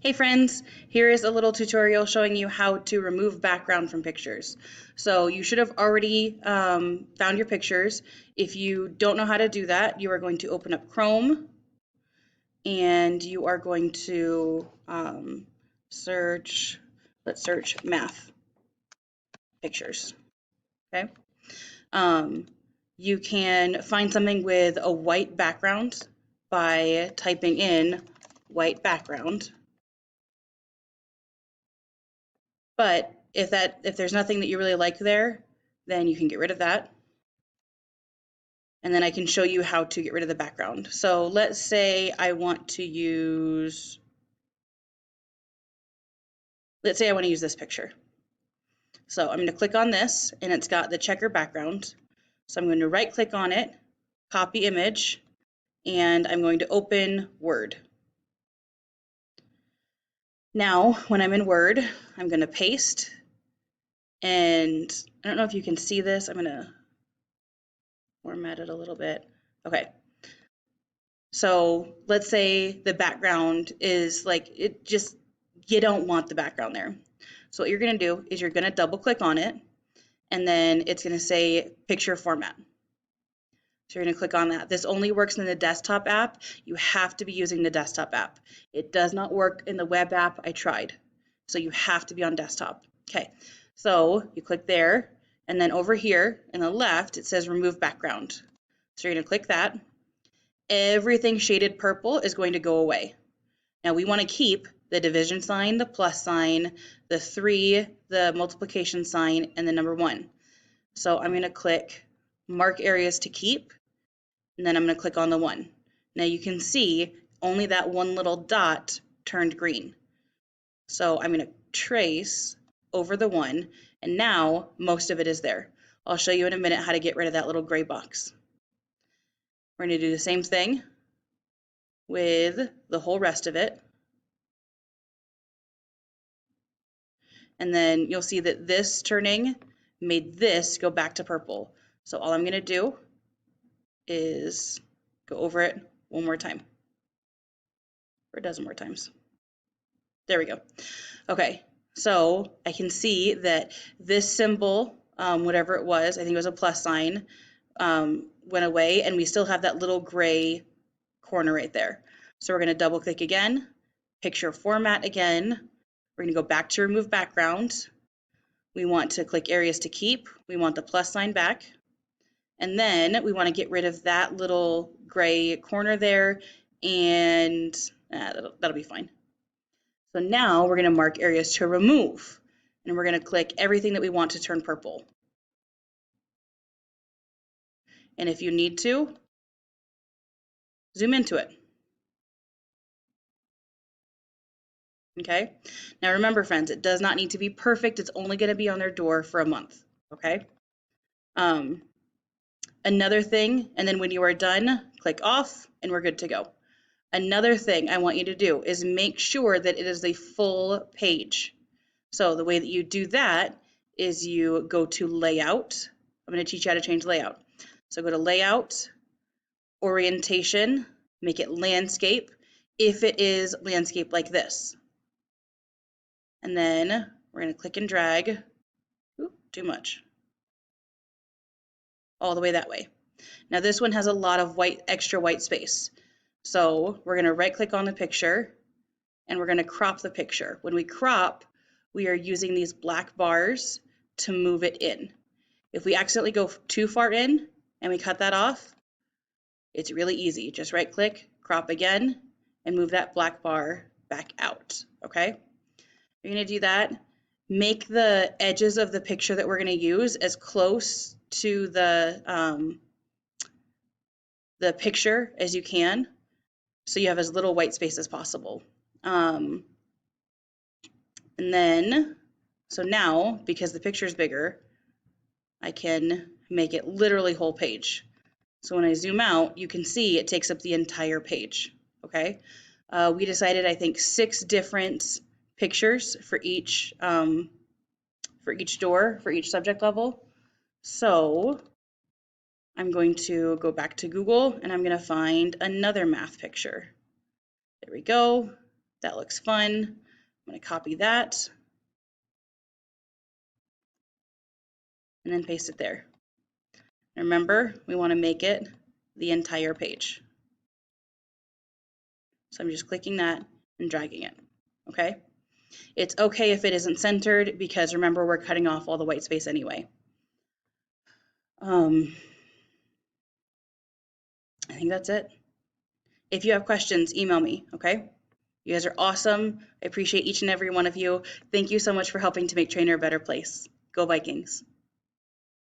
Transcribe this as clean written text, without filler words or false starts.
Hey friends, here is a little tutorial showing you how to remove background from pictures. So you should have already found your pictures. If you don't know how to do that, you are going to open up Chrome and you are going to let's search math pictures, okay? You can find something with a white background by typing in white background. But if there's nothing that you really like there, then you can get rid of that. And then I can show you how to get rid of the background. So let's say I want to use this picture. So I'm going to click on this and it's got the checker background. So I'm going to right click on it, copy image, and I'm going to open Word. Now, when I'm in Word, I'm going to paste, and I don't know if you can see this. I'm going to format it a little bit. Okay. So let's say the background is you don't want the background there. So what you're going to do is you're going to double click on it, and then it's going to say picture format. So you're going to click on that. This only works in the desktop app. You have to be using the desktop app. It does not work in the web app. I tried. So you have to be on desktop. Okay, so you click there, and then over here in the left, it says remove background. So you're going to click that. Everything shaded purple is going to go away. Now we want to keep the division sign, the plus sign, the 3, the multiplication sign, and the number 1. So I'm going to click mark areas to keep, and then I'm going to click on the 1. Now you can see only that one little dot turned green. So I'm going to trace over the 1, and now most of it is there. I'll show you in a minute how to get rid of that little gray box. We're going to do the same thing with the whole rest of it. And then you'll see that this turning made this go back to purple. So all I'm going to do is go over it one more time, or a dozen more times. There we go. Okay, so I can see that this symbol, whatever it was, I think it was a plus sign, went away, and we still have that little gray corner right there. So we're going to double click again, picture format again. We're going to go back to remove background. We want to click areas to keep. We want the plus sign back. And then we want to get rid of that little gray corner there, and that'll be fine. So now we're going to mark areas to remove, and we're going to click everything that we want to turn purple. And if you need to, zoom into it. Okay? Now remember, friends, it does not need to be perfect. It's only going to be on their door for a month. Okay? Another thing, and then when you are done, click off, and we're good to go. Another thing I want you to do is make sure that it is a full page. So the way that you do that is you go to Layout. I'm going to teach you how to change layout. So go to Layout, Orientation, make it Landscape, if it is landscape like this. And then we're going to click and drag, too much, all the way that way. Now this one has a lot of extra white space. So we're going to right click on the picture and we're going to crop the picture. When we crop, we are using these black bars to move it in. If we accidentally go too far in and we cut that off, it's really easy. Just right click, crop again, and move that black bar back out, okay? You're going to do that. Make the edges of the picture that we're going to use as close to the picture as you can, so you have as little white space as possible. And then, so now, because the picture is bigger, I can make it literally whole page. So when I zoom out, you can see it takes up the entire page, okay? We decided, I think, 6 different pictures for each door, for each subject level. So I'm going to go back to Google and I'm going to find another math picture. There we go. That looks fun. I'm going to copy that and then paste it there. Remember, we want to make it the entire page. So I'm just clicking that and dragging it, okay? It's okay if it isn't centered because remember, we're cutting off all the white space anyway. I think that's it. If you have questions, email me, okay? You guys are awesome. I appreciate each and every one of you. Thank you so much for helping to make Trainer a better place. Go Vikings.